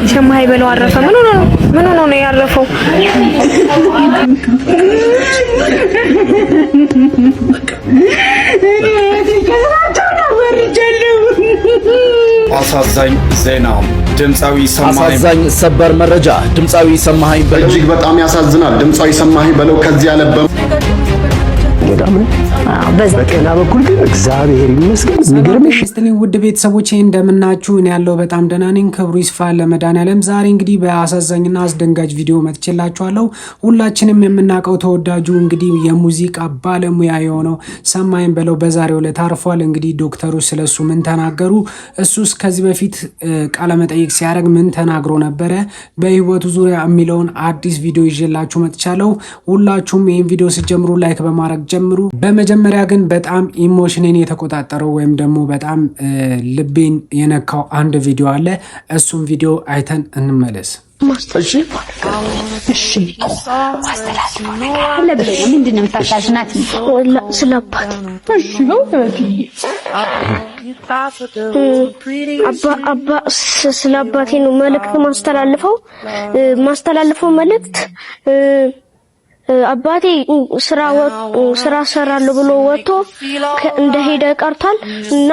ሰማይ በለው አረፈ። ምን ሆኖ ነው ያረፈው? አሳዛኝ ዜና ድምጻዊ ሰማይ አሳዛኝ ሰበር መረጃ ድምጻዊ ሰማይ በለው እጅግ በጣም ያሳዝናል። ድምጻዊ ሰማይ በለው ከዚህ ያለበ በጣም በቀና በኩል ግን እግዚአብሔር ይመስገን የሚገርምሽ እስቲ ውድ ቤተሰቦቼ እንደምናችሁ እኔ ያለው በጣም ደህና ነኝ። ክብሩ ይስፋ ለመድኃኒዓለም። ዛሬ እንግዲህ በአሳዛኝና አስደንጋጭ ቪዲዮ መጥቼላችኋለሁ። ሁላችንም የምናውቀው ተወዳጁ እንግዲህ የሙዚቃ ባለሙያ የሆነው ሰማይ በለው በዛሬው ዕለት አርፏል። እንግዲህ ዶክተሩ ስለሱ ምን ተናገሩ? እሱስ ከዚህ በፊት ቃለ መጠይቅ ሲያደርግ ምን ተናግሮ ነበረ? በህይወቱ ዙሪያ የሚለውን አዲስ ቪዲዮ ይዤላችሁ መጥቻለሁ። ሁላችሁም ይሄን ቪዲዮ ስትጀምሩ ላይክ በማድረግ ጀምሩ። በመጀመሪያ ግን በጣም ኢሞሽኔን የተቆጣጠረው ወይም ደግሞ በጣም ልቤን የነካው አንድ ቪዲዮ አለ። እሱም ቪዲዮ አይተን እንመለስ። እሺ ስለአባቴ ነው መልእክት ማስተላልፈው መልእክት አባቴ ስራ ሰራለሁ ብሎ ወጥቶ እንደሄደ ቀርቷል እና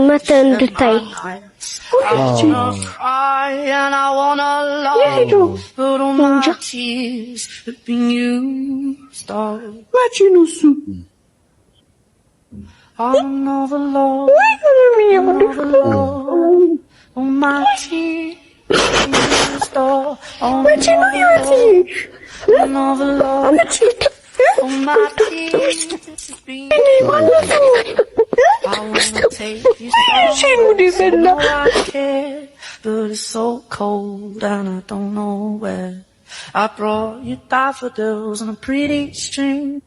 መተ እንድታይ But it's so cold and I don't know where. I brought you daffodils on a pretty string.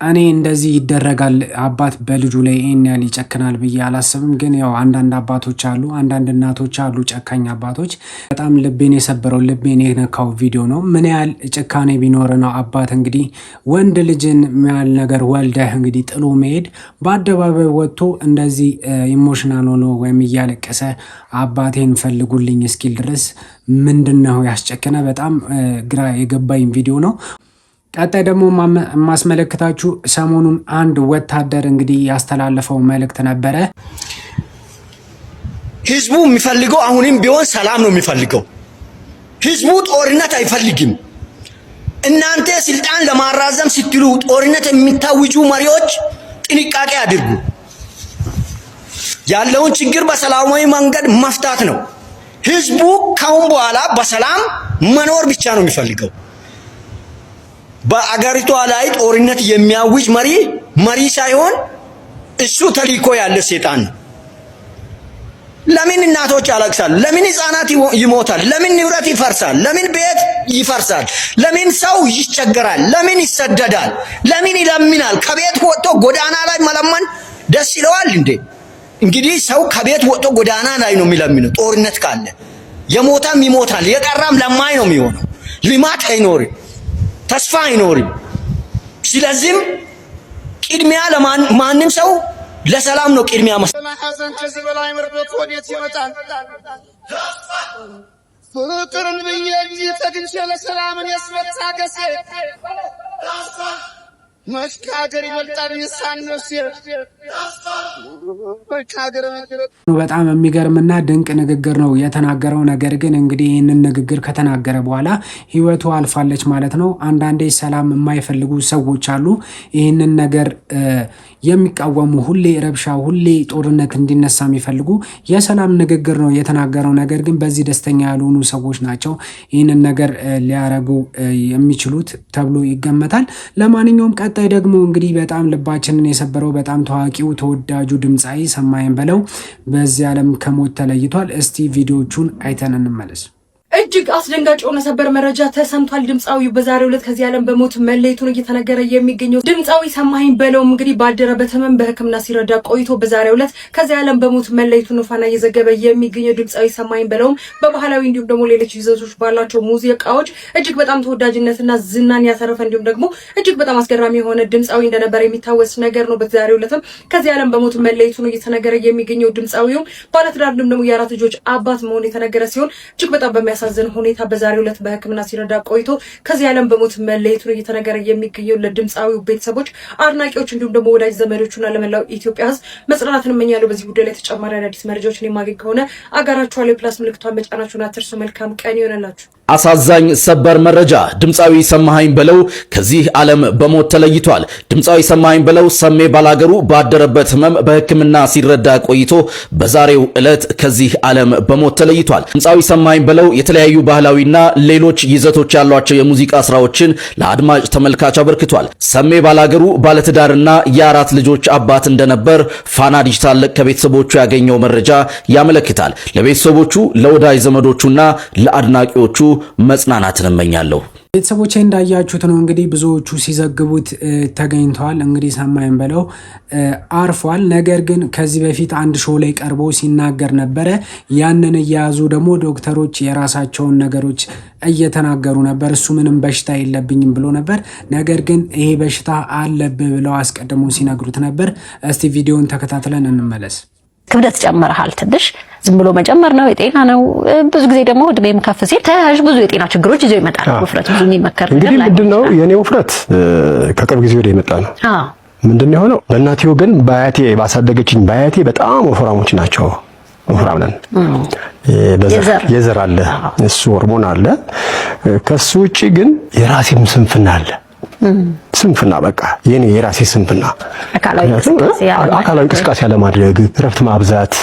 እኔ እንደዚህ ይደረጋል አባት በልጁ ላይ ይሄን ያህል ይጨክናል ብዬ አላስብም። ግን ያው አንዳንድ አባቶች አሉ፣ አንዳንድ እናቶች አሉ ጨካኝ አባቶች። በጣም ልቤን የሰበረው ልቤን የነካው ቪዲዮ ነው። ምን ያህል ጭካኔ ቢኖር ነው አባት እንግዲህ ወንድ ልጅን ያህል ነገር ወልደህ እንግዲህ ጥሎ መሄድ፣ በአደባባይ ወጥቶ እንደዚህ ኢሞሽናል ሆኖ ወይም እያለቀሰ አባቴን ፈልጉልኝ እስኪል ድረስ ምንድነው ያስጨከነ? በጣም ግራ የገባኝ ቪዲዮ ነው። ቀጣይ ደግሞ ማስመለከታችሁ ሰሞኑን አንድ ወታደር እንግዲህ ያስተላለፈው መልእክት ነበረ። ህዝቡ የሚፈልገው አሁንም ቢሆን ሰላም ነው የሚፈልገው። ህዝቡ ጦርነት አይፈልግም። እናንተ ስልጣን ለማራዘም ስትሉ ጦርነት የሚታውጁ መሪዎች ጥንቃቄ አድርጉ። ያለውን ችግር በሰላማዊ መንገድ መፍታት ነው። ህዝቡ ካሁን በኋላ በሰላም መኖር ብቻ ነው የሚፈልገው። በአገሪቷ ላይ ጦርነት የሚያውጅ መሪ ሳይሆን እሱ ተልእኮ ያለ ሰይጣን ነው። ለምን እናቶች ያለቅሳሉ? ለምን ህፃናት ይሞታል? ለምን ንብረት ይፈርሳል? ለምን ቤት ይፈርሳል? ለምን ሰው ይቸገራል? ለምን ይሰደዳል? ለምን ይለምናል? ከቤት ወጥቶ ጎዳና ላይ መለመን ደስ ይለዋል እንዴ? እንግዲህ ሰው ከቤት ወጥቶ ጎዳና ላይ ነው የሚለምነው። ጦርነት ካለ የሞተም ይሞታል፣ የቀረም ለማኝ ነው የሚሆነው። ልማት አይኖርም፣ ተስፋ አይኖርም። ስለዚህም ቅድሚያ ለማንም ሰው ለሰላም ነው ቅድሚያ ሐዘን ከዚህ በላይ ምርበት ወዴት ይመጣል? ፍቅርን ብዬ እንጂ ተግንቼ ለሰላምን ያስመታገሴ መሽካገር ይበልጣል ይሳነስ በጣም የሚገርምና ድንቅ ንግግር ነው የተናገረው። ነገር ግን እንግዲህ ይህንን ንግግር ከተናገረ በኋላ ህይወቱ አልፋለች ማለት ነው። አንዳንዴ ሰላም የማይፈልጉ ሰዎች አሉ፣ ይህንን ነገር የሚቃወሙ፣ ሁሌ ረብሻ፣ ሁሌ ጦርነት እንዲነሳ የሚፈልጉ። የሰላም ንግግር ነው የተናገረው። ነገር ግን በዚህ ደስተኛ ያልሆኑ ሰዎች ናቸው ይህንን ነገር ሊያረጉ የሚችሉት ተብሎ ይገመታል። ለማንኛውም ቀጣይ ደግሞ እንግዲህ በጣም ልባችንን የሰበረው በጣም ታዋቂው ተወዳጁ ድምጻዊ ሰማይ በለው በዚህ ዓለም ከሞት ተለይቷል። እስቲ ቪዲዮቹን አይተን እንመለስ። እጅግ አስደንጋጭ የሆነ ሰበር መረጃ ተሰምቷል። ድምጻዊው በዛሬው ዕለት ከዚህ ዓለም በሞት መለየቱን እየተነገረ የሚገኘው ድምጻዊ ሰማኸኝ በለው እንግዲህ ባደረበት ህመም በሕክምና ሲረዳ ቆይቶ በዛሬው ዕለት ከዚህ ዓለም በሞት መለየቱን ፋና እየዘገበ የሚገኘው ድምጻዊ ሰማኸኝ በለውም በባህላዊ እንዲሁም ደግሞ ሌሎች ይዘቶች ባላቸው ሙዚቃዎች እጅግ በጣም ተወዳጅነትና ዝናን ያተረፈ እንዲሁም ደግሞ እጅግ በጣም አስገራሚ የሆነ ድምጻዊ እንደነበረ የሚታወስ ነገር ነው። በዛሬው ዕለትም ከዚህ ዓለም በሞት መለየቱን እየተነገረ የሚገኘው ድምጻዊው ባለትዳር እንዲሁም ደግሞ የአራት ልጆች አባት መሆኑ የተነገረ ሲሆን እጅግ በጣም በሚያሳዝን ሁኔታ በዛሬው ዕለት በሕክምና ሲረዳ ቆይቶ ከዚህ ዓለም በሞት መለየቱን እየተነገረ የሚገኘው ለድምጻዊው ቤተሰቦች፣ አድናቂዎች እንዲሁም ደግሞ ወዳጅ ዘመዶቹና ለመላው ኢትዮጵያ ሕዝብ መጽናናትን እመኛለሁ። በዚህ ጉዳይ ላይ ተጨማሪ አዳዲስ መረጃዎችን የማገኝ ከሆነ አጋራችኋለሁ። ፕላስ ምልክቷን መጫናችሁን አትርሱ። መልካም ቀን ይሆነላችሁ። አሳዛኝ ሰበር መረጃ ድምጻዊ ሰማኸኝ በለው ከዚህ ዓለም በሞት ተለይቷል። ድምጻዊ ሰማኸኝ በለው ሰሜ ባላገሩ ባደረበት ህመም በሕክምና ሲረዳ ቆይቶ በዛሬው ዕለት ከዚህ ዓለም በሞት ተለይቷል። ድምጻዊ ሰማኸኝ በለው የተለያዩ ባህላዊና ሌሎች ይዘቶች ያሏቸው የሙዚቃ ስራዎችን ለአድማጭ ተመልካች አበርክቷል። ሰሜ ባላገሩ ባለትዳርና የአራት ልጆች አባት እንደነበር ፋና ዲጂታል ከቤተሰቦቹ ያገኘው መረጃ ያመለክታል። ለቤተሰቦቹ ለወዳጅ ዘመዶቹና ለአድናቂዎቹ መጽናናትን እመኛለሁ። ቤተሰቦቼ እንዳያችሁት ነው እንግዲህ ብዙዎቹ ሲዘግቡት ተገኝተዋል። እንግዲህ ሰማኸኝ በለው አርፏል። ነገር ግን ከዚህ በፊት አንድ ሾው ላይ ቀርቦ ሲናገር ነበረ። ያንን እየያዙ ደግሞ ዶክተሮች የራሳቸውን ነገሮች እየተናገሩ ነበር። እሱ ምንም በሽታ የለብኝም ብሎ ነበር። ነገር ግን ይሄ በሽታ አለብህ ብለው አስቀድሞ ሲነግሩት ነበር። እስቲ ቪዲዮን ተከታትለን እንመለስ። ክብደት ጨምረሃል። ትንሽ ዝም ብሎ መጨመር ነው የጤና ነው። ብዙ ጊዜ ደግሞ እድሜም ከፍ ሲል ተያያዥ ብዙ የጤና ችግሮች ይዘው ይመጣል። ውፍረት ብዙ የሚመከር ነገር እንግዲህ ምንድነው የኔ ውፍረት ከቅርብ ጊዜ ወዲህ የመጣ ነው። ምንድነው የሆነው? በእናቴ ወገን በአያቴ ባሳደገችኝ በአያቴ በጣም ወፍራሞች ናቸው። ወፍራም ነን። የዘር አለ፣ እሱ ሆርሞን አለ። ከሱ ውጪ ግን የራሴም ስንፍና አለ። ስንፍና በቃ የኔ የራሴ ስንፍና አካላዊ እንቅስቃሴ አለማድረግ፣ እረፍት ማብዛት፣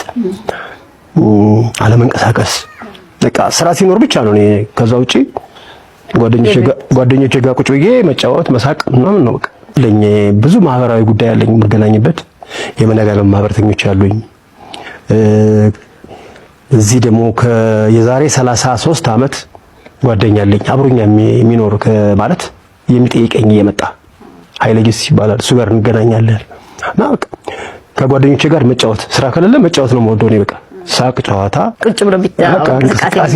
አለመንቀሳቀስ በቃ ስራ ሲኖር ብቻ ነው። እኔ ከዛ ውጪ ጓደኞቼ ጋር ቁጭ ብዬ መጫወት መሳቅ ምናምን ነው በቃ። ለኛ ብዙ ማህበራዊ ጉዳይ አለኝ የምገናኝበት፣ የመነጋገር ማህበረተኞች አሉኝ። እዚህ ደግሞ የዛሬ 33 ዓመት ጓደኛ አለኝ አብሮኛ የሚኖር ማለት የሚጠይቀኝ እየመጣ ኃይለጊስ ይባላል። እሱ ጋር እንገናኛለን እና በቃ ከጓደኞቼ ጋር መጫወት፣ ስራ ከሌለ መጫወት ነው የምወደው። እኔ በቃ ሳቅ፣ ጨዋታ፣ ቁጭ ብሎ እንቅስቃሴ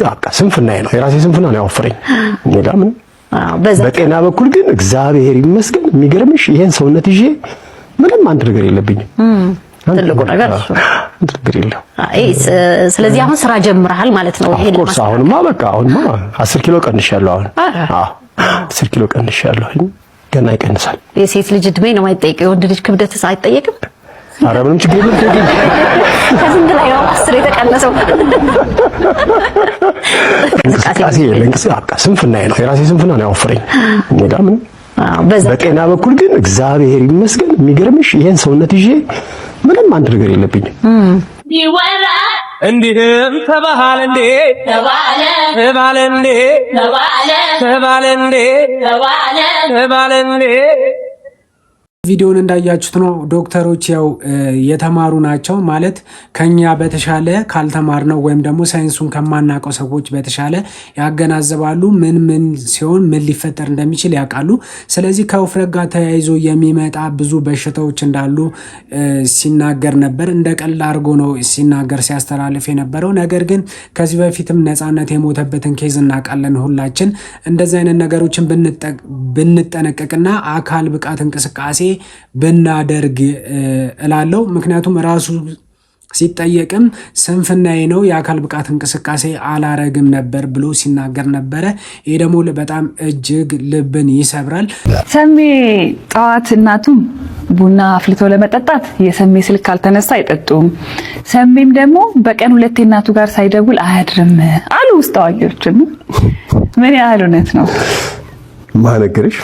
በቃ ስንፍናዬ ነው፣ የራሴ ስንፍና ነው ያወፈረኝ። ሌላ ምን። በጤና በኩል ግን እግዚአብሔር ይመስገን የሚገርምሽ ይሄን ሰውነት ይዤ ምንም አንድ ነገር የለብኝም። ትልቁ ነገር እሱ ነገር የለም። ስለዚህ አሁን ስራ ጀምረሃል ማለት ነው። ይሄን ኮርስ አሁንማ በቃ 10 ኪሎ ቀንሻለሁ። አሁን 10 ኪሎ ቀንሻለሁ። ገና ይቀንሳል። የሴት ልጅ እድሜ ነው የማይጠየቀው፣ የወንድ ልጅ ክብደትስ አይጠየቅም? ኧረ ምንም ችግር የለም። ከስንት ላይ ነው 10 የተቀነሰው? እንቅስቃሴ በቃ ስንፍናዬ ነው፣ የራሴ ስንፍና ነው ያወፈረኝ። እኔ ጋር ምን። በጤና በኩል ግን እግዚአብሔር ይመስገን የሚገርምሽ ይሄን ሰውነት ይዤ ምንም አንድ ነገር የለብኝም። እንዲህም ተባለ እንዴ ተባለ እንዴ ተባለ እንዴ ተባለ እንዴ። ቪዲዮን እንዳያችሁት ነው ዶክተሮች ያው የተማሩ ናቸው ማለት ከኛ በተሻለ ካልተማርነው ወይም ደግሞ ሳይንሱን ከማናቀው ሰዎች በተሻለ ያገናዘባሉ። ምን ሲሆን ምን ሊፈጠር እንደሚችል ያውቃሉ። ስለዚህ ከውፍረት ጋር ተያይዞ የሚመጣ ብዙ በሽታዎች እንዳሉ ሲናገር ነበር። እንደ ቀልድ አድርጎ ነው ሲናገር ሲያስተላልፍ የነበረው። ነገር ግን ከዚህ በፊትም ነፃነት የሞተበትን ኬዝ እናውቃለን ሁላችን። እንደዚህ አይነት ነገሮችን ብንጠነቀቅና አካል ብቃት እንቅስቃሴ ብናደርግ እላለሁ። ምክንያቱም ራሱ ሲጠየቅም ስንፍናዬ ነው የአካል ብቃት እንቅስቃሴ አላረግም ነበር ብሎ ሲናገር ነበረ። ይሄ ደግሞ በጣም እጅግ ልብን ይሰብራል። ሰሜ ጠዋት እናቱ ቡና አፍልቶ ለመጠጣት የሰሜ ስልክ ካልተነሳ አይጠጡም። ሰሜም ደግሞ በቀን 2 እናቱ ጋር ሳይደውል አያድርም አሉ ውስጥ አዋቂዎች። ምን ያህል እውነት ነው? ማነገርሽ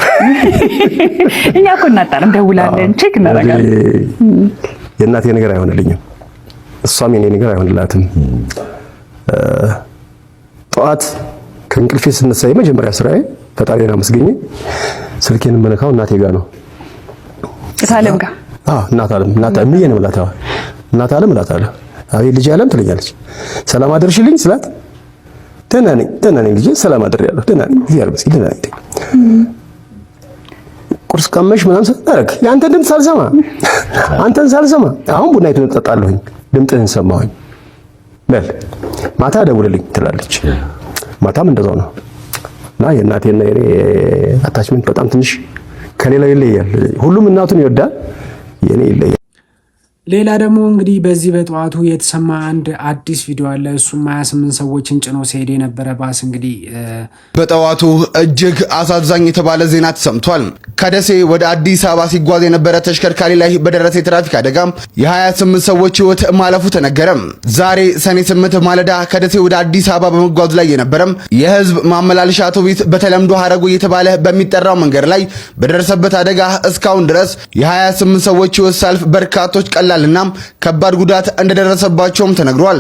እኛ እኮ እናጣን እንደውላለን፣ ቼክ እናደርጋለን። የእናቴ ነገር አይሆንልኝም፣ እሷም የኔ ነገር አይሆንላትም። ጠዋት ከእንቅልፌ ስነሳ የመጀመሪያ ስራዬ ፈጣሪን አመስግኜ ስልኬን የምነካው እናቴ ጋር ነው። ሳለም ጋር እናት አለም ምን ነው ብላታ እናት አለም እላታለሁ። አቤት ልጅ አለም ትለኛለች። ሰላም አደርሽልኝ ስላት ደህና ነኝ ልጄ ሰላም አድሬያለሁ ደህና ነኝ እግዚአብሔር ይመስገን ደህና ነኝ ቁርስ ቀመሽ ምናምን ሰጣረክ ያንተ ድምጽ ሳልሰማ አንተን ሳልሰማ አሁን ቡና ይተጣጣለሁኝ ድምጽህን ሰማሁኝ በል ማታ ደውልልኝ ትላለች ማታም እንደዛው ነው እና የእናቴና የኔ አታችመንት በጣም ትንሽ ከሌላው ይለያል ሁሉም እናቱን ይወዳል የኔ ይለያል ሌላ ደግሞ እንግዲህ በዚህ በጠዋቱ የተሰማ አንድ አዲስ ቪዲዮ አለ እሱም 28 ሰዎችን ጭኖ ሲሄድ የነበረ ባስ እንግዲህ በጠዋቱ እጅግ አሳዛኝ የተባለ ዜና ተሰምቷል ከደሴ ወደ አዲስ አበባ ሲጓዝ የነበረ ተሽከርካሪ ላይ በደረሰ የትራፊክ አደጋ የ28 ሰዎች ህይወት ማለፉ ተነገረ ዛሬ ሰኔ 8 ማለዳ ከደሴ ወደ አዲስ አበባ በመጓዝ ላይ የነበረ የህዝብ ማመላለሻ አውቶቡስ በተለምዶ ሀረጎ እየተባለ በሚጠራው መንገድ ላይ በደረሰበት አደጋ እስካሁን ድረስ የ28 ሰዎች ህይወት ሳልፍ በርካቶች ቀላልና ከባድ ጉዳት እንደደረሰባቸውም ተነግሯል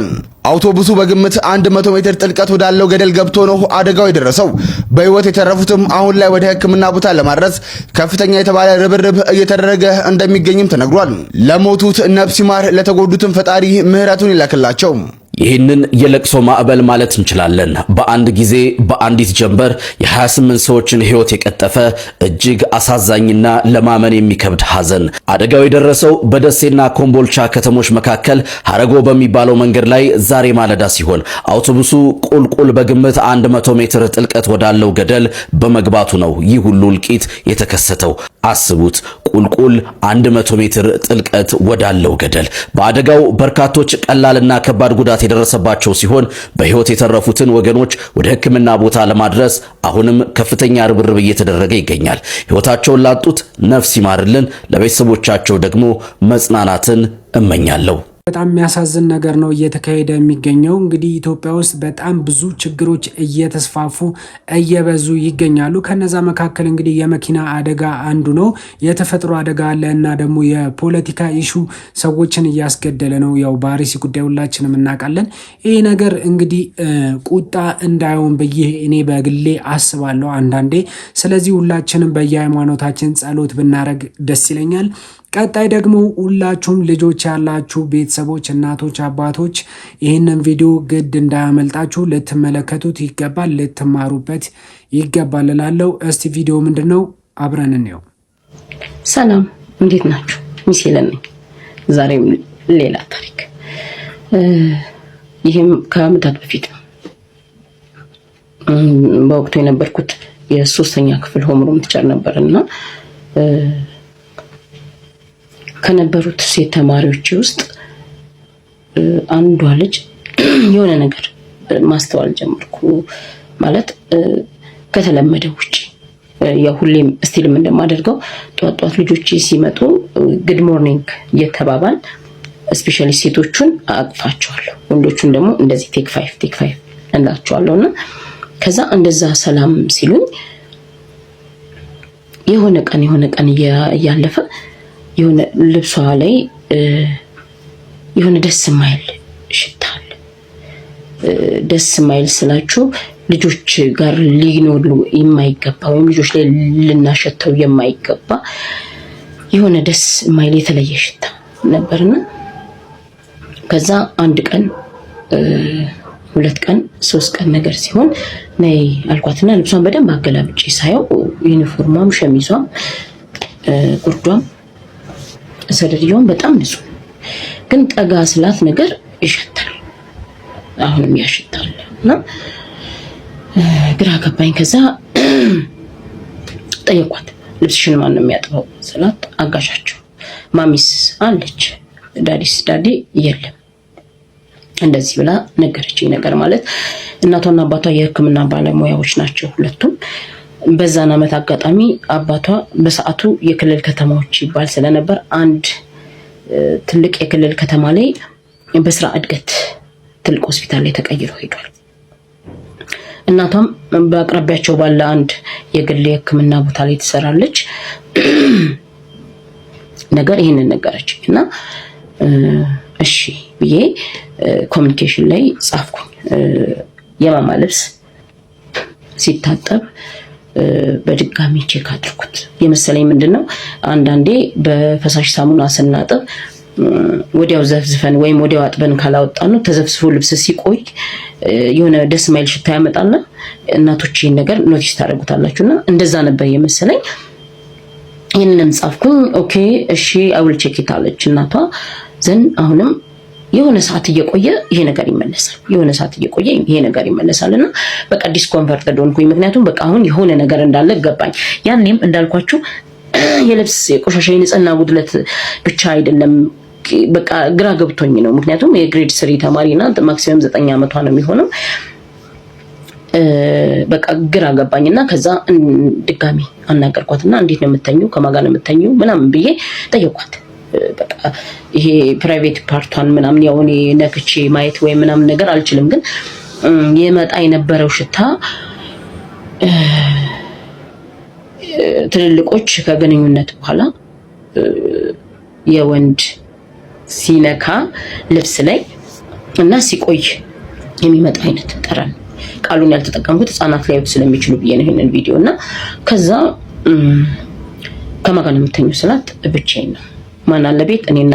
አውቶቡሱ በግምት 100 ሜትር ጥልቀት ወዳለው ገደል ገብቶ ነው አደጋው የደረሰው በህይወት የተረፉትም አሁን ላይ ወደ ህክምና ቦታ ለማድረስ ከፍተኛ የተባለ ርብርብ እየተደረገ እንደሚገኝም ተነግሯል ለሞቱት ነፍስ ይማር ለተጎዱትም ፈጣሪ ምህረቱን ይላክላቸው ይህንን የለቅሶ ማዕበል ማለት እንችላለን በአንድ ጊዜ በአንዲት ጀንበር የ28 ሰዎችን ህይወት የቀጠፈ እጅግ አሳዛኝና ለማመን የሚከብድ ሐዘን አደጋው የደረሰው በደሴና ኮምቦልቻ ከተሞች መካከል ሀረጎ በሚባለው መንገድ ላይ ዛሬ ማለዳ ሲሆን አውቶቡሱ ቁልቁል በግምት 100 ሜትር ጥልቀት ወዳለው ገደል በመግባቱ ነው ይህ ሁሉ እልቂት የተከሰተው አስቡት ቁልቁል 100 ሜትር ጥልቀት ወዳለው ገደል በአደጋው በርካቶች ቀላልና ከባድ ጉዳት የደረሰባቸው ሲሆን በህይወት የተረፉትን ወገኖች ወደ ህክምና ቦታ ለማድረስ አሁንም ከፍተኛ ርብርብ እየተደረገ ይገኛል ህይወታቸውን ላጡት ነፍስ ይማርልን ለቤተሰቦቻቸው ደግሞ መጽናናትን እመኛለሁ በጣም የሚያሳዝን ነገር ነው እየተካሄደ የሚገኘው እንግዲህ ኢትዮጵያ ውስጥ በጣም ብዙ ችግሮች እየተስፋፉ እየበዙ ይገኛሉ ከነዛ መካከል እንግዲህ የመኪና አደጋ አንዱ ነው የተፈጥሮ አደጋ አለ እና ደግሞ የፖለቲካ ኢሹ ሰዎችን እያስገደለ ነው ያው ባሪሲ ጉዳይ ሁላችንም እናውቃለን ይሄ ነገር እንግዲህ ቁጣ እንዳይሆን ብዬ እኔ በግሌ አስባለሁ አንዳንዴ ስለዚህ ሁላችንም በየሃይማኖታችን ጸሎት ብናረግ ደስ ይለኛል ቀጣይ ደግሞ ሁላችሁም ልጆች ያላችሁ ቤተሰቦች እናቶች አባቶች ይህንን ቪዲዮ ግድ እንዳያመልጣችሁ ልትመለከቱት ይገባል ልትማሩበት ይገባል እላለሁ እስቲ ቪዲዮ ምንድነው አብረን እንየው ሰላም እንዴት ናችሁ ሚስለን ነኝ ዛሬም ሌላ ታሪክ ይሄም ከአመታት በፊት ነው በወቅቱ የነበርኩት የ3ኛ ክፍል ሆምሩም ቲቸር ነበርና ከነበሩት ሴት ተማሪዎች ውስጥ አንዷ ልጅ የሆነ ነገር ማስተዋል ጀመርኩ ማለት ከተለመደው ውጪ ያው ሁሌም ስቲልም እንደማደርገው ጧት ልጆች ሲመጡ ጉድ ሞርኒንግ እየተባባል ስፔሻሊ ሴቶቹን አቅፋቸዋለሁ ወንዶቹን ደግሞ እንደዚህ ቴክ 5 እንላቸዋለሁና ከዛ እንደዛ ሰላም ሲሉኝ የሆነ ቀን ያለፈ የሆነ ልብሷ ላይ የሆነ ደስ ማይል ሽታል ደስ ማይል ስላችሁ ልጆች ጋር ሊኖሩ የማይገባ ወይም ልጆች ላይ ልናሸተው የማይገባ የሆነ ደስ ማይል የተለየ ሽታ ነበርና ከዛ አንድ ቀን 2 ቀን 3 ቀን ነገር ሲሆን ነይ አልኳትና ልብሷን በደንብ አገላብጬ ሳየው ዩኒፎርሟም ሸሚዟም ጉርዷም ሰደርያውን በጣም ንጹህ ግን ጠጋ ስላት ነገር ይሸታል አሁንም ያሽታል እና ግራ ገባኝ ከዛ ጠየቋት ልብስሽን ማን ነው የሚያጥበው ስላት አጋሻቸው ማሚስ አለች ዳዲ የለም እንደዚህ ብላ ነገረችኝ ነገር ማለት እናቷና አባቷ የህክምና ባለሙያዎች ናቸው ሁለቱም በዛና አመት አጋጣሚ አባቷ በሰዓቱ የክልል ከተማዎች ይባል ስለነበር አንድ ትልቅ የክልል ከተማ ላይ በስራ እድገት ትልቅ ሆስፒታል ላይ ተቀይሮ ሄዷል እናቷም በአቅራቢያቸው ባለ አንድ የግል የህክምና ቦታ ላይ ትሰራለች ነገር ይሄንን ነገረችኝና እሺ ብዬ ኮሙኒኬሽን ላይ ጻፍኩኝ የማማ ልብስ ሲታጠብ በድጋሚ ቼክ አድርኩት የመሰለኝ ምንድነው አንዳንዴ በፈሳሽ ሳሙና ስናጠብ ወዲያው ዘፍዝፈን ወይም ወዲያው አጥበን ካላወጣን ነው ተዘፍዝፎ ልብስ ሲቆይ የሆነ ደስ ማይል ሽታ ያመጣልና እናቶች ይሄን ነገር ኖቲስ ታደርጉታላችሁና እንደዛ ነበር የመሰለኝ። ይሄንን ጻፍኩኝ። ኦኬ እሺ አይ ዊል ቼክ ኢት አለች እናቷ። ዘን አሁንም የሆነ ሰዓት እየቆየ ይሄ ነገር ይመለሳል፣ የሆነ ሰዓት እየቆየ ይሄ ነገር ይመለሳልና በቃ ዲስኮንፈርትድ ሆንኩኝ። ምክንያቱም በቃ አሁን የሆነ ነገር እንዳለ ገባኝ። ያኔም እንዳልኳችሁ የልብስ የቆሻሻ የንጽህና ጉድለት ብቻ አይደለም፣ በቃ ግራ ገብቶኝ ነው። ምክንያቱም የግሬድ 3 ተማሪና ማክሲመም 9 ዓመቷ ነው የሚሆነው። በቃ ግራ ገባኝና ከዛ ድጋሚ አናገርኳትና እንዴት ነው የምተኙ ከማን ጋር ነው የምተኙ ምናምን ብዬ ጠየኳት። በቃ ይሄ ፕራይቬት ፓርቷን ምናምን ያው እኔ ነክቼ ማየት ወይ ምናምን ነገር አልችልም፣ ግን የመጣ የነበረው ሽታ ትልልቆች ከግንኙነት በኋላ የወንድ ሲነካ ልብስ ላይ እና ሲቆይ የሚመጣ አይነት ጠረን። ቃሉን ያልተጠቀምኩት ህፃናት ሊያዩት ስለሚችሉ ብዬ ነው ይሄንን ቪዲዮ እና ከዛ ከማን ጋር ነው የምተኙ ስላት ብቻዬን ነው። ማን አለ ቤት? እኔና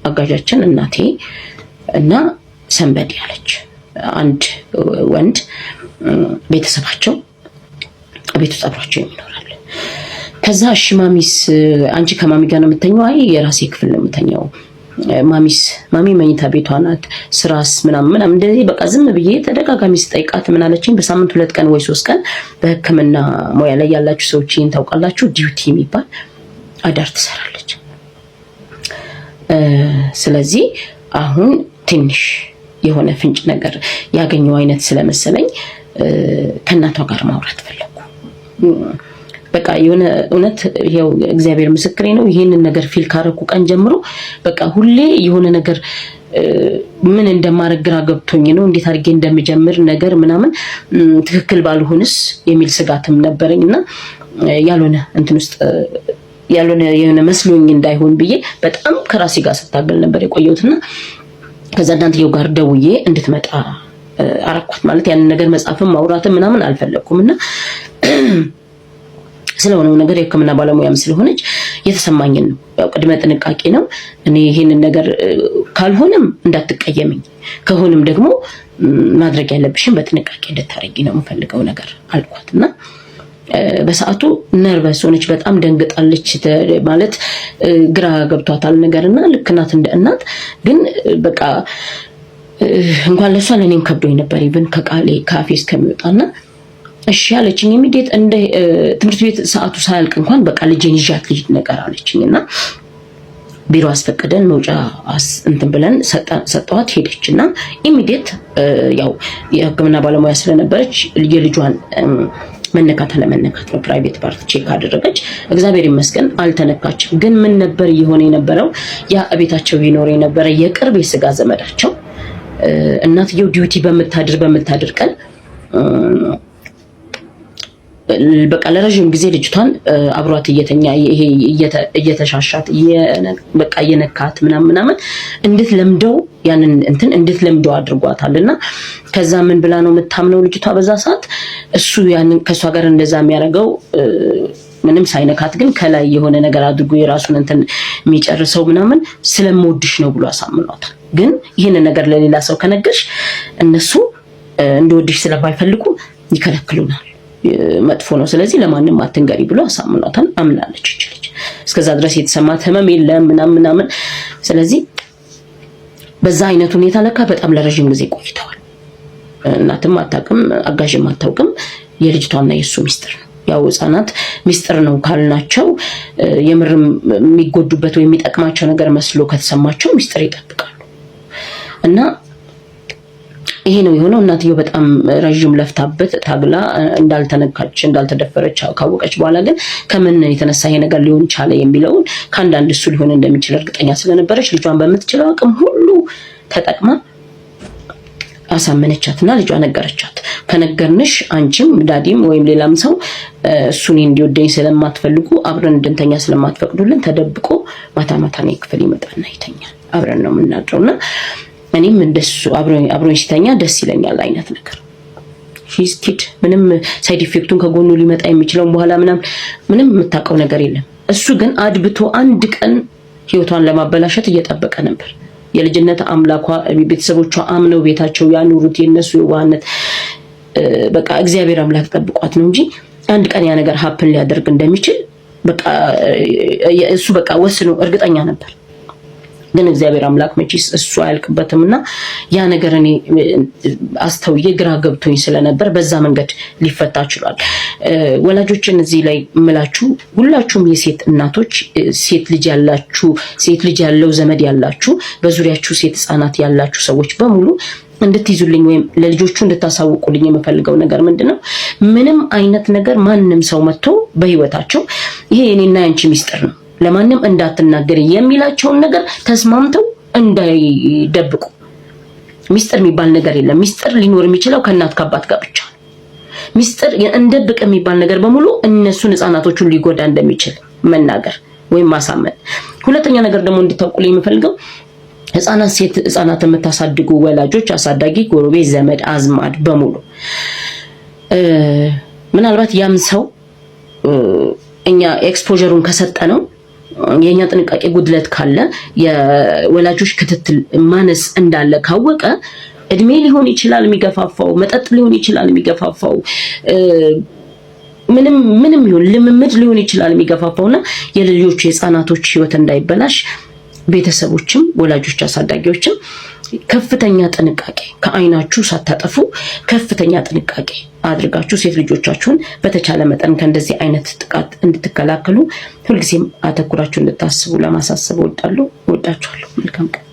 አጋዣችን እናቴ እና ሰንበዲ አለች። አንድ ወንድ ቤተሰባቸው ቤት ውስጥ አብሯቸው ይኖራል። ከዛ እሺ ማሚስ አንቺ ከማሚ ጋር ነው የምተኘው? አይ የራሴ ክፍል ነው የምተኘው። ማሚ መኝታ ቤቷ ናት። ስራስ ምናምን እንደዚህ በቃ ዝም ብዬ ተደጋጋሚ ስጠይቃት ምን አለችኝ? በሳምንት 2 ቀን ወይ 3 ቀን በህክምና ሙያ ላይ ያላችሁ ሰዎች ይሄን ታውቃላችሁ፣ ዲዩቲ የሚባል አዳር ትሰራለች። ስለዚህ አሁን ትንሽ የሆነ ፍንጭ ነገር ያገኘው አይነት ስለመሰለኝ ከእናቷ ጋር ማውራት ፈለኩ። በቃ የሆነ እውነት ይሄው እግዚአብሔር ምስክሬ ነው። ይሄንን ነገር ፊል ካረኩ ቀን ጀምሮ በቃ ሁሌ የሆነ ነገር ምን እንደማረግ ግራ ገብቶኝ ነው፣ እንዴት አድርጌ እንደምጀምር ነገር ምናምን ትክክል ባልሆንስ የሚል ስጋትም ነበረኝና ያልሆነ እንትን ውስጥ ያልሆነ የሆነ መስሎኝ እንዳይሆን ብዬ በጣም ከራሴ ጋር ስታገል ነበር የቆየሁትና ከዛ እናንተየው ጋር ደውዬ እንድትመጣ አረኳት። ማለት ያን ነገር መጻፍም ማውራትም ምናምን አልፈለኩምና ስለሆነው ነገር የህክምና ባለሙያም ስለሆነች የተሰማኝን ነው። ያው ቅድመ ጥንቃቄ ነው። እኔ ይሄንን ነገር ካልሆነም እንዳትቀየምኝ ከሆነም ደግሞ ማድረግ ያለብሽን በጥንቃቄ እንድታረጊ ነው የምፈልገው ነገር አልኳትና በሰዓቱ ነርቨስ ሆነች። በጣም ደንግጣለች። ማለት ግራ ገብቷታል ነገርና ልክናት እንደ እናት ግን በቃ እንኳን ለሷ ለኔም ከብዶኝ ነበር ይብን ከቃሌ ካፌ እስከሚወጣና እሺ አለችኝ። የሚዴት እንደ ትምህርት ቤት ሰዓቱ ሳያልቅ እንኳን በቃ ልጄን ይዣት ልጅ ነገር አለችኝና ቢሮ አስፈቀደን መውጫ እንትን ብለን ሰጠዋት ሄደችና ኢሚዲየት ያው የህክምና ባለሙያ ስለነበረች የልጇን መነካት አለመነካት ነው ፕራይቬት ፓርት ቼክ አደረገች። እግዚአብሔር ይመስገን አልተነካችም። ግን ምን ነበር የሆነ የነበረው ያ ቤታቸው ይኖር የነበረ የቅርብ የስጋ ዘመዳቸው እናትየው ዲዩቲ በምታድር ቀን በቃ ለረጅም ጊዜ ልጅቷን አብሯት እየተኛ ይሄ እየተሻሻት በቃ የነካት ምናምን እንድትለምደው ያንን እንትን እንድትለምደው አድርጓታልና ከዛ ምን ብላ ነው የምታምነው ልጅቷ በዛ ሰዓት እሱ ያንን ከሷ ጋር እንደዛ የሚያደርገው ምንም ሳይነካት ግን ከላይ የሆነ ነገር አድርጎ የራሱን እንትን የሚጨርሰው ምናምን ስለምወድሽ ነው ብሎ አሳምኗታል። ግን ይሄን ነገር ለሌላ ሰው ከነገርሽ እነሱ እንደወድሽ ስለማይፈልጉ ይከለክሉናል፣ መጥፎ ነው፣ ስለዚህ ለማንም አትንገሪ ብሎ አሳምኗታል። አምናለች ይችላል። እስከዛ ድረስ የተሰማት ህመም የለም ምናምን። ስለዚህ በዛ አይነት ሁኔታ ለካ በጣም ለረጅም ጊዜ ቆይተዋል። እናትም አታውቅም፣ አጋዥም አታውቅም። የልጅቷና የሱ ሚስጥር ነው። ያው ህፃናት ሚስጥር ነው ካልናቸው የምርም የሚጎዱበት ወይ የሚጠቅማቸው ነገር መስሎ ከተሰማቸው ሚስጥር ይጠብቃሉ እና ይሄ ነው የሆነው። እናትየው በጣም ረጅም ለፍታበት ታግላ እንዳልተነካች እንዳልተደፈረች ካወቀች በኋላ ግን ከምን የተነሳ ይሄ ነገር ሊሆን ቻለ የሚለውን ከአንዳንድ እሱ ሊሆን እንደሚችል እርግጠኛ ስለነበረች ልጇን በምትችለው አቅም ሁሉ ተጠቅማ አሳመነቻትና ልጇ ነገረቻት። ከነገርንሽ አንቺም ዳዲም ወይም ሌላም ሰው እሱን እንዲወደኝ ስለማትፈልጉ አብረን እንድንተኛ ስለማትፈቅዱልን ተደብቆ ማታ ነው ክፍል ይመጣና ይተኛል። አብረን ነው የምናድረውና እኔም እንደሱ አብሮኝ ሲተኛ ደስ ይለኛል አይነት ነገር። ሺስ ኪድ ምንም ሳይድ ኢፌክቱን ከጎኑ ሊመጣ የሚችለው በኋላ ምንም የምታውቀው ነገር የለም። እሱ ግን አድብቶ አንድ ቀን ህይወቷን ለማበላሸት እየጠበቀ ነበር። የልጅነት አምላኳ ቤተሰቦቿ አምነው ቤታቸው ያኑሩት የነሱ የዋህነት በቃ እግዚአብሔር አምላክ ጠብቋት ነው እንጂ አንድ ቀን ያ ነገር ሀፕን ሊያደርግ እንደሚችል በቃ እሱ በቃ ወስኖ እርግጠኛ ነበር። ግን እግዚአብሔር አምላክ መቼስ እሱ አያልቅበትምና ያ ነገር እኔ አስተውዬ ግራ ገብቶኝ ስለነበር በዛ መንገድ ሊፈታ ይችላል። ወላጆችን እዚህ ላይ እምላችሁ ሁላችሁም የሴት እናቶች ሴት ልጅ ያላችሁ ሴት ልጅ ያለው ዘመድ ያላችሁ በዙሪያችሁ ሴት ህፃናት ያላችሁ ሰዎች በሙሉ እንድትይዙልኝ ወይም ለልጆቹ እንድታሳውቁልኝ የምፈልገው ነገር ምንድነው? ምንም አይነት ነገር ማንም ሰው መጥቶ በህይወታቸው ይሄ የኔና ያንቺ ሚስጥር ነው ለማንም እንዳትናገር የሚላቸውን ነገር ተስማምተው እንዳይደብቁ። ሚስጥር የሚባል ነገር የለም። ሚስጥር ሊኖር የሚችለው ከእናት ከአባት ጋር ብቻ ነው። ሚስጥር እንደብቅ የሚባል ነገር በሙሉ እነሱን ህፃናቶቹን ሊጎዳ እንደሚችል መናገር ወይም ማሳመን። ሁለተኛ ነገር ደግሞ እንድታውቁልኝ የምፈልገው ህፃናት ሴት ህፃናት የምታሳድጉ ወላጆች፣ አሳዳጊ፣ ጎረቤት፣ ዘመድ አዝማድ በሙሉ ምናልባት ያም ሰው እኛ ኤክስፖዠሩን ከሰጠነው የኛ ጥንቃቄ ጉድለት ካለ የወላጆች ክትትል ማነስ እንዳለ ካወቀ እድሜ ሊሆን ይችላል የሚገፋፋው፣ መጠጥ ሊሆን ይችላል የሚገፋፋው፣ ምንም ይሁን ልምምድ ሊሆን ይችላል የሚገፋፋውና የልጆች የህፃናቶች ህይወት እንዳይበላሽ ቤተሰቦችም ወላጆች አሳዳጊዎችም ከፍተኛ ጥንቃቄ ከአይናችሁ ሳታጠፉ ከፍተኛ ጥንቃቄ አድርጋችሁ ሴት ልጆቻችሁን በተቻለ መጠን ከእንደዚህ አይነት ጥቃት እንድትከላከሉ ሁልጊዜም አተኩራችሁ እንድታስቡ ለማሳሰብ እወዳችኋለሁ። መልካም ቀን።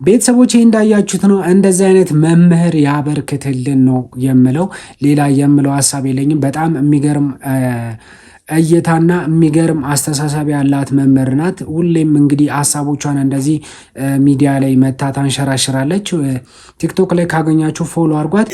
ቤተሰቦቼ እንዳያችሁት ነው። እንደዚህ አይነት መምህር ያበርክትልን ነው የምለው። ሌላ የምለው ሀሳብ የለኝም። በጣም የሚገርም እይታና የሚገርም አስተሳሰብ ያላት መምህር ናት። ሁሌም እንግዲህ ሀሳቦቿን እንደዚህ ሚዲያ ላይ መታ ታንሸራሽራለች። ቲክቶክ ላይ ካገኛችሁ ፎሎ አድርጓት።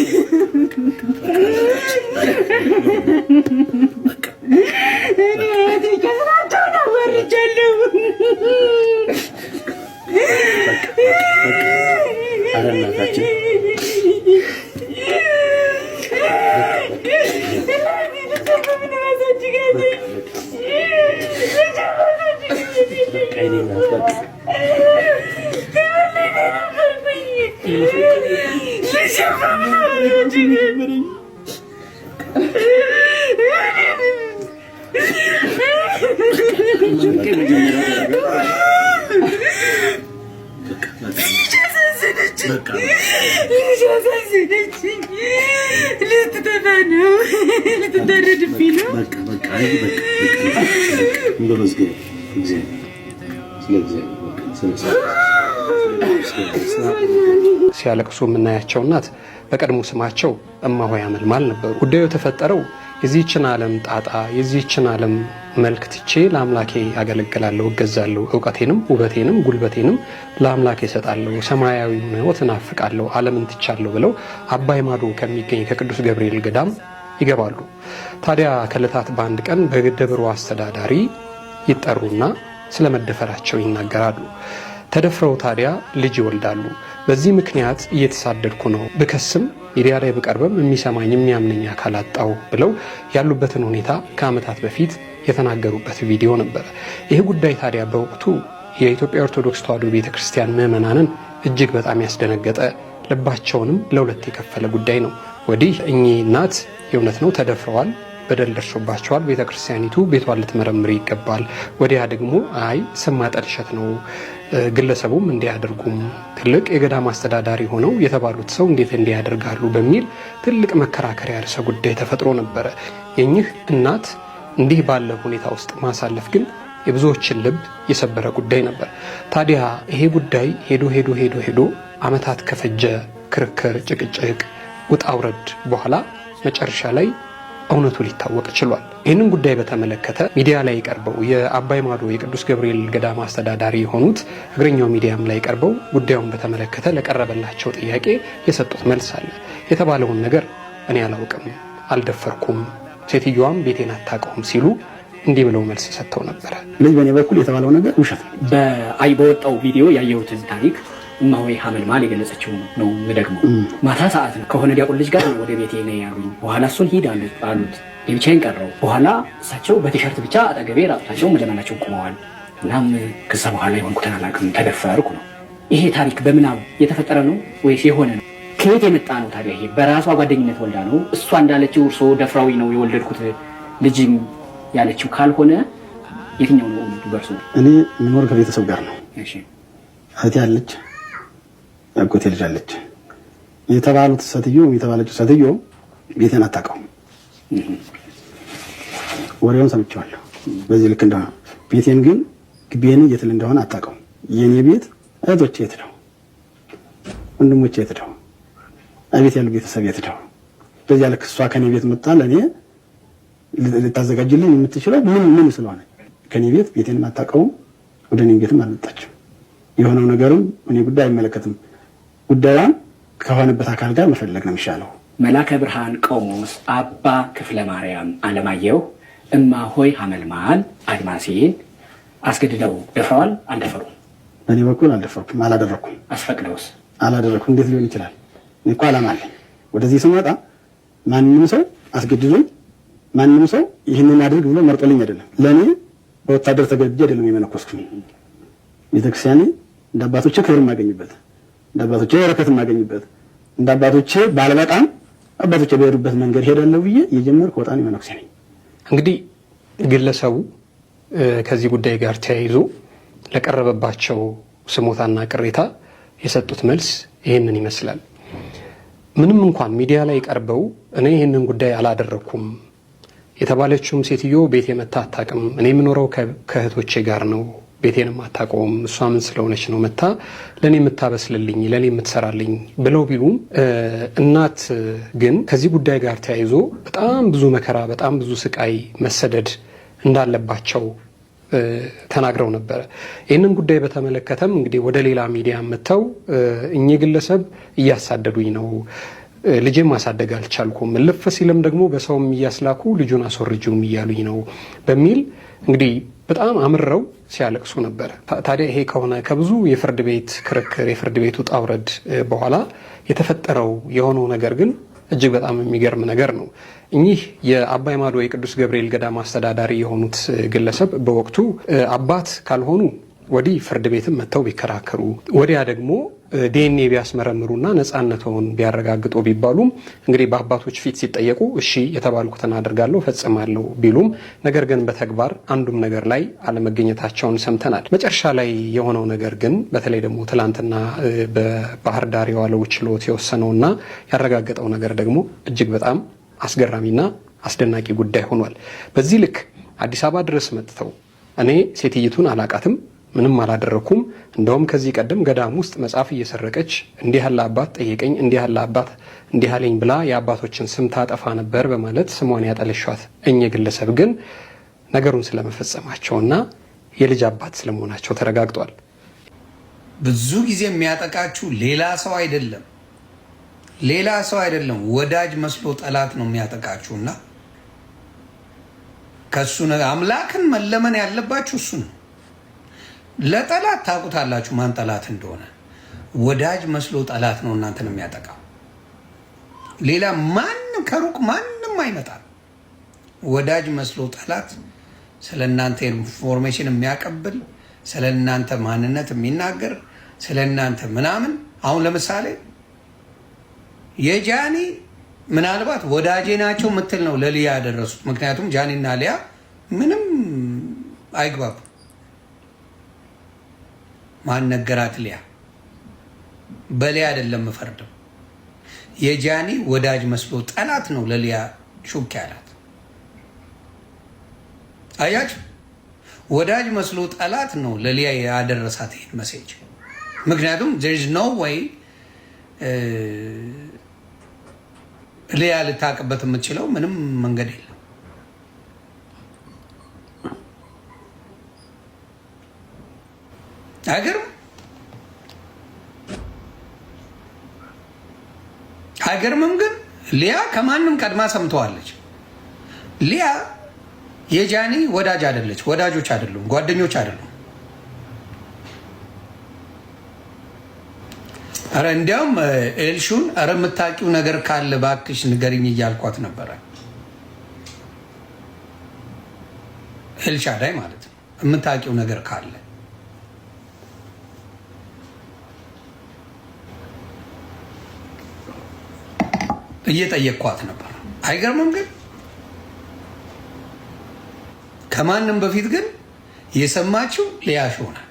ሲያለቅሱ የምናያቸው እናት በቀድሞ ስማቸው እማሆይ አመልማል ነበሩ። ጉዳዩ የተፈጠረው የዚህችን ዓለም ጣጣ የዚህችን ዓለም መልክ ትቼ ለአምላኬ አገለግላለሁ፣ እገዛለሁ፣ ዕውቀቴንም ውበቴንም ጉልበቴንም ለአምላኬ እሰጣለሁ፣ ሰማያዊውን ሕይወት እናፍቃለሁ፣ ዓለምን ትቻለሁ ብለው አባይ ማዶ ከሚገኝ ከቅዱስ ገብርኤል ገዳም ይገባሉ። ታዲያ ከዕለታት በአንድ ቀን በደብሩ አስተዳዳሪ ይጠሩና ስለመደፈራቸው ይናገራሉ። ተደፍረው ታዲያ ልጅ ይወልዳሉ። በዚህ ምክንያት እየተሳደድኩ ነው፣ ብከስም ሚዲያ ላይ ብቀርብም የሚሰማኝ የሚያምነኝ አካል አጣሁ ብለው ያሉበትን ሁኔታ ከዓመታት በፊት የተናገሩበት ቪዲዮ ነበረ። ይህ ጉዳይ ታዲያ በወቅቱ የኢትዮጵያ ኦርቶዶክስ ተዋሕዶ ቤተክርስቲያን ምዕመናንን እጅግ በጣም ያስደነገጠ ልባቸውንም ለሁለት የከፈለ ጉዳይ ነው። ወዲህ እኚህ እናት የእውነት ነው ተደፍረዋል፣ በደል ደርሶባቸዋል፣ ቤተክርስቲያኒቱ ቤቷን ልትመረምር ይገባል። ወዲያ ደግሞ አይ ስም ማጠልሸት ነው፣ ግለሰቡም እንዲያደርጉም ትልቅ የገዳም አስተዳዳሪ ሆነው የተባሉት ሰው እንዴት እንዲያደርጋሉ በሚል ትልቅ መከራከሪያ ርዕሰ ጉዳይ ተፈጥሮ ነበረ። የኚህ እናት እንዲህ ባለ ሁኔታ ውስጥ ማሳለፍ ግን የብዙዎችን ልብ የሰበረ ጉዳይ ነበር። ታዲያ ይሄ ጉዳይ ሄዶ ዓመታት ከፈጀ ክርክር፣ ጭቅጭቅ፣ ውጣ ውረድ በኋላ መጨረሻ ላይ እውነቱ ሊታወቅ ችሏል። ይህንን ጉዳይ በተመለከተ ሚዲያ ላይ ቀርበው የአባይ ማዶ የቅዱስ ገብርኤል ገዳም አስተዳዳሪ የሆኑት እግረኛው ሚዲያም ላይ ቀርበው ጉዳዩን በተመለከተ ለቀረበላቸው ጥያቄ የሰጡት መልስ አለ። የተባለውን ነገር እኔ አላውቅም፣ አልደፈርኩም፣ ሴትዮዋም ቤቴን አታውቀውም ሲሉ እንዲህ ብለው መልስ ሰጥተው ነበረ። ልጅ በእኔ በኩል የተባለው ነገር ውሸት ነው። በወጣው ቪዲዮ ያየሁትን ታሪክ እማሆይ ሐመልማል የገለጸችው ነው የምደግመው። ማታ ሰዓት ነው ከሆነ ዲያቆን ልጅ ጋር ወደ ቤቴ ነው ያሉኝ። በኋላ እሱን ሂድ አሉት። ብቻዬን ቀረው። በኋላ እሳቸው በቲሸርት ብቻ አጠገቤ ራቁታቸውን መለመናቸውን ቆመዋል። እናም ከዛ በኋላ የሆንኩትን አላውቅም ተደፈርኩ ነው። ይሄ ታሪክ በምናብ የተፈጠረ ነው ወይስ የሆነ ነው? ከየት የመጣ ነው ታዲያ? ይሄ በራሷ ጓደኝነት ወልዳ ነው እሷ እንዳለችው እርሶ ደፍራዊ ነው የወለድኩት ልጅም ያለችው ካልሆነ የትኛው ነው እውነቱ በርሱ? እኔ የምኖር ከቤተሰብ ጋር ነው። እሺ እህቴ አለች፣ ያጎቴ ልጅ አለች። የተባለችው ሴትዮ ቤቴን አታውቀውም። ወሬውን ሰምቼዋለሁ በዚህ ልክ እንደሆነ። ቤቴን ግን ግቤን የት እንደሆነ አታውቀውም። የኔ ቤት እህቶቼ የት ነው? ወንድሞቼ የት ነው? አቤት ያለው ቤተሰብ የት ነው? በዚያ ልክ እሷ ከኔ ቤት መጣ ለኔ ልታዘጋጅልኝ የምትችለው ምን ስለሆነ ከኔ ቤቴን አታውቀውም። ወደ እኔ ቤትም አልመጣችም። የሆነው ነገርም እኔ ጉዳይ አይመለከትም። ጉዳዩን ከሆነበት አካል ጋር መፈለግ ነው የሚሻለው። መላከ ብርሃን ቆሞስ አባ ክፍለ ማርያም አለማየሁ እማሆይ ሐመልማል አድማሴን አስገድደው ደፍረዋል? አልደፈሩም? በእኔ በኩል አልደፈርኩም፣ አላደረኩም። አስፈቅደውስ? አላደረኩም። እንዴት ሊሆን ይችላል? እኔ እኮ ዓላማ አለኝ። ወደዚህ ስመጣ ማንንም ሰው አስገድዶኝ ማንንም ሰው ይህንን አድርግ ብሎ መርጦልኝ አይደለም። ለእኔ በወታደር ተገድጄ አይደለም የመነኮስኩኝ። ቤተክርስቲያኔ እንደ አባቶቼ ክብር የማገኝበት፣ እንደ አባቶቼ በረከት የማገኝበት፣ እንደ አባቶቼ ባልበጣም አባቶቼ በሄዱበት መንገድ ሄዳለሁ ብዬ የጀመርኩ ወጣኔ መነኩሴ ነኝ። እንግዲህ ግለሰቡ ከዚህ ጉዳይ ጋር ተያይዞ ለቀረበባቸው ስሞታና ቅሬታ የሰጡት መልስ ይህንን ይመስላል። ምንም እንኳን ሚዲያ ላይ ቀርበው እኔ ይህንን ጉዳይ አላደረኩም የተባለችውም ሴትዮ ቤት የመታ አታውቅም፣ እኔ የምኖረው ከእህቶቼ ጋር ነው፣ ቤቴንም አታውቀውም፣ እሷ ምን ስለሆነች ነው መታ ለእኔ የምታበስልልኝ ለእኔ የምትሰራልኝ ብለው ቢሉም እናት ግን ከዚህ ጉዳይ ጋር ተያይዞ በጣም ብዙ መከራ በጣም ብዙ ስቃይ መሰደድ እንዳለባቸው ተናግረው ነበረ። ይህንን ጉዳይ በተመለከተም እንግዲህ ወደ ሌላ ሚዲያ መጥተው እኚህ ግለሰብ እያሳደዱኝ ነው፣ ልጄን ማሳደግ አልቻልኩም፣ ልፍ ሲልም ደግሞ በሰውም እያስላኩ ልጁን አስወርጂውም እያሉኝ ነው በሚል እንግዲህ በጣም አምረው ሲያለቅሱ ነበረ። ታዲያ ይሄ ከሆነ ከብዙ የፍርድ ቤት ክርክር የፍርድ ቤቱ ውጣ ውረድ በኋላ የተፈጠረው የሆነው ነገር ግን እጅግ በጣም የሚገርም ነገር ነው። እኚህ የአባይ ማዶ የቅዱስ ገብርኤል ገዳም አስተዳዳሪ የሆኑት ግለሰብ በወቅቱ አባት ካልሆኑ ወዲህ ፍርድ ቤትም መጥተው ቢከራከሩ ወዲያ ደግሞ ዲኤንኤ ቢያስመረምሩና ነፃነቱን ቢያረጋግጡ ቢባሉም እንግዲህ በአባቶች ፊት ሲጠየቁ እሺ የተባልኩትን አደርጋለሁ ፈጽማለሁ ቢሉም ነገር ግን በተግባር አንዱም ነገር ላይ አለመገኘታቸውን ሰምተናል። መጨረሻ ላይ የሆነው ነገር ግን በተለይ ደግሞ ትላንትና በባህር ዳር የዋለው ችሎት የወሰነውና ያረጋገጠው ነገር ደግሞ እጅግ በጣም አስገራሚና አስደናቂ ጉዳይ ሆኗል። በዚህ ልክ አዲስ አበባ ድረስ መጥተው እኔ ሴትይቱን አላቃትም ምንም አላደረኩም፣ እንደውም ከዚህ ቀደም ገዳም ውስጥ መጽሐፍ እየሰረቀች እንዲህ ያለ አባት ጠየቀኝ፣ እንዲህ ያለ አባት እንዲህ አለኝ ብላ የአባቶችን ስም ታጠፋ ነበር በማለት ስሟን ያጠለሿት እኚህ ግለሰብ ግን ነገሩን ስለመፈጸማቸውና የልጅ አባት ስለመሆናቸው ተረጋግጧል። ብዙ ጊዜ የሚያጠቃችሁ ሌላ ሰው አይደለም፣ ወዳጅ መስሎ ጠላት ነው የሚያጠቃችሁና ከሱ አምላክን መለመን ያለባችሁ እሱ ነው። ለጠላት ታውቁታላችሁ ማን ጠላት እንደሆነ። ወዳጅ መስሎ ጠላት ነው እናንተን የሚያጠቃው። ሌላ ማንም ከሩቅ ማንም አይመጣም። ወዳጅ መስሎ ጠላት ስለ እናንተ ኢንፎርሜሽን የሚያቀብል ስለ እናንተ ማንነት የሚናገር ስለ እናንተ ምናምን። አሁን ለምሳሌ የጃኒ ምናልባት ወዳጄ ናቸው ምትል ነው ለሊያ ያደረሱት። ምክንያቱም ጃኒና ሊያ ምንም አይግባቡ። ማን ነገራት? ሊያ በሊያ አይደለም ፈርደው። የጃኒ ወዳጅ መስሎ ጠላት ነው ለሊያ ሹክ ያላት። አያችሁ፣ ወዳጅ መስሎ ጠላት ነው ለሊያ ያደረሳት ይሄን ሜሴጅ። ምክንያቱም there is no way ሊያ ልታውቅበት የምትችለው ምንም መንገድ የለም። አይገርምም? ግን ሊያ ከማንም ቀድማ ሰምተዋለች። ሊያ የጃኒ ወዳጅ አይደለች፣ ወዳጆች አይደሉም፣ ጓደኞች አይደሉም። አረ እንዲያውም ኤልሹን አረ የምታውቂው ነገር ካለ ባክሽ ንገሪኝ እያልኳት ነበረ። ኤልሻዳይ ማለት ነው። የምታውቂው ነገር ካለ እየጠየቅኳት ነበር። አይገርምም? ግን ከማንም በፊት ግን የሰማችው ሊያሾ ናት።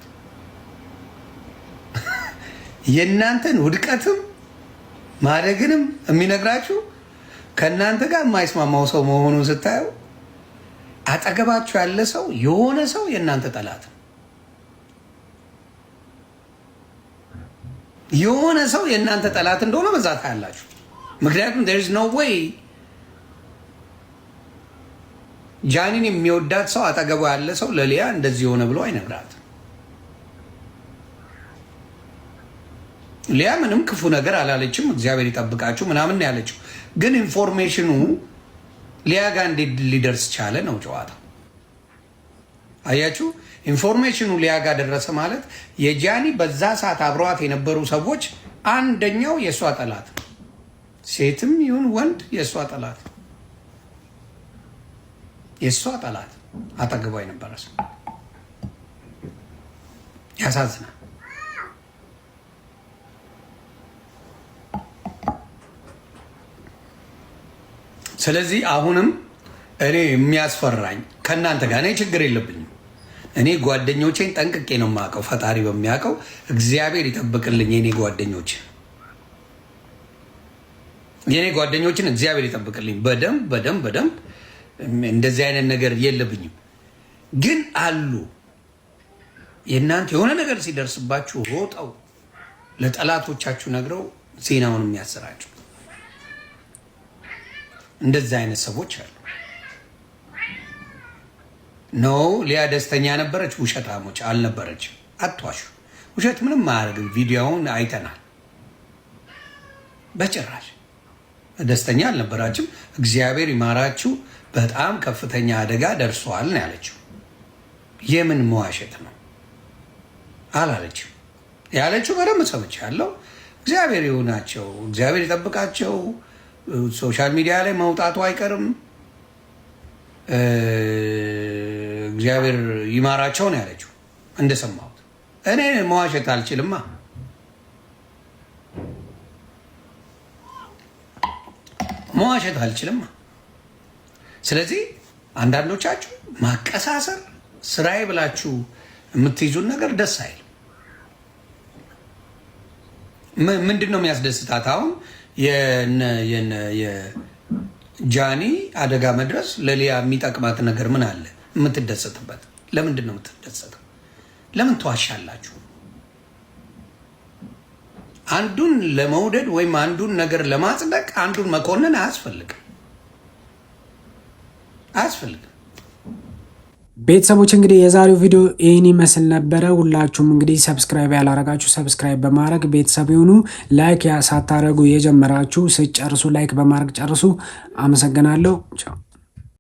የእናንተን ውድቀትም ማደግንም የሚነግራችሁ ከእናንተ ጋር የማይስማማው ሰው መሆኑን ስታዩ አጠገባችሁ ያለ ሰው የሆነ ሰው የእናንተ ጠላት የሆነ ሰው የእናንተ ጠላት እንደሆነ በዛ ታያላችሁ። ምክንያቱም there is no way ጃኒን የሚወዳት ሰው አጠገቡ ያለ ሰው ለሊያ እንደዚህ ሆነ ብሎ አይነግራትም። ሊያ ምንም ክፉ ነገር አላለችም። እግዚአብሔር ይጠብቃችሁ ምናምን ያለችው ግን ኢንፎርሜሽኑ ሊያ ጋር እንዴት ሊደርስ ቻለ ነው ጨዋታው። አያችሁ፣ ኢንፎርሜሽኑ ሊያ ጋር ደረሰ ማለት የጃኒ በዛ ሰዓት አብረዋት የነበሩ ሰዎች አንደኛው የእሷ ጠላት ነው። ሴትም ይሁን ወንድ የእሷ ጠላት የእሷ ጠላት አጠገቧ የነበረ ሰው። ያሳዝናል። ስለዚህ አሁንም እኔ የሚያስፈራኝ ከእናንተ ጋር እኔ ችግር የለብኝም። እኔ ጓደኞቼን ጠንቅቄ ነው የማውቀው። ፈጣሪ በሚያውቀው እግዚአብሔር ይጠብቅልኝ የኔ ጓደኞችን እግዚአብሔር ይጠብቅልኝ። በደንብ እንደዚህ አይነት ነገር የለብኝም። ግን አሉ የእናንተ የሆነ ነገር ሲደርስባችሁ ሮጠው ለጠላቶቻችሁ ነግረው ዜናውን የሚያሰራጩ እንደዚህ አይነት ሰዎች አሉ። ነው ሊያ ደስተኛ ነበረች? ውሸታሞች አልነበረች። አትዋሹ። ውሸት ምንም አያደርግም። ቪዲዮውን አይተናል። በጭራሽ ደስተኛ አልነበራችም። እግዚአብሔር ይማራችሁ፣ በጣም ከፍተኛ አደጋ ደርሷል ነው ያለችው። የምን መዋሸት ነው አላለችም። ያለችው በደንብ ሰምቻለሁ። እግዚአብሔር ይሁናቸው፣ እግዚአብሔር ይጠብቃቸው። ሶሻል ሚዲያ ላይ መውጣቱ አይቀርም። እግዚአብሔር ይማራቸው ነው ያለችው እንደሰማሁት። እኔ መዋሸት አልችልማ። መዋሸት አልችልማ። ስለዚህ አንዳንዶቻችሁ ማቀሳሰር ስራዬ ብላችሁ የምትይዙን ነገር ደስ አይልም። ምንድን ነው የሚያስደስታት? አሁን የጃኒ አደጋ መድረስ ለሊያ የሚጠቅማት ነገር ምን አለ የምትደሰትበት? ለምንድን ነው የምትደሰተው? ለምን ተዋሻላችሁ? አንዱን ለመውደድ ወይም አንዱን ነገር ለማጽደቅ አንዱን መኮንን አያስፈልግም። ቤተሰቦች እንግዲህ የዛሬው ቪዲዮ ይህን ይመስል ነበረ። ሁላችሁም እንግዲህ ሰብስክራይብ ያላረጋችሁ ሰብስክራይብ በማድረግ ቤተሰብ ይሁኑ። ላይክ ሳታረጉ የጀመራችሁ ስጨርሱ ላይክ በማድረግ ጨርሱ። አመሰግናለሁ። ቻው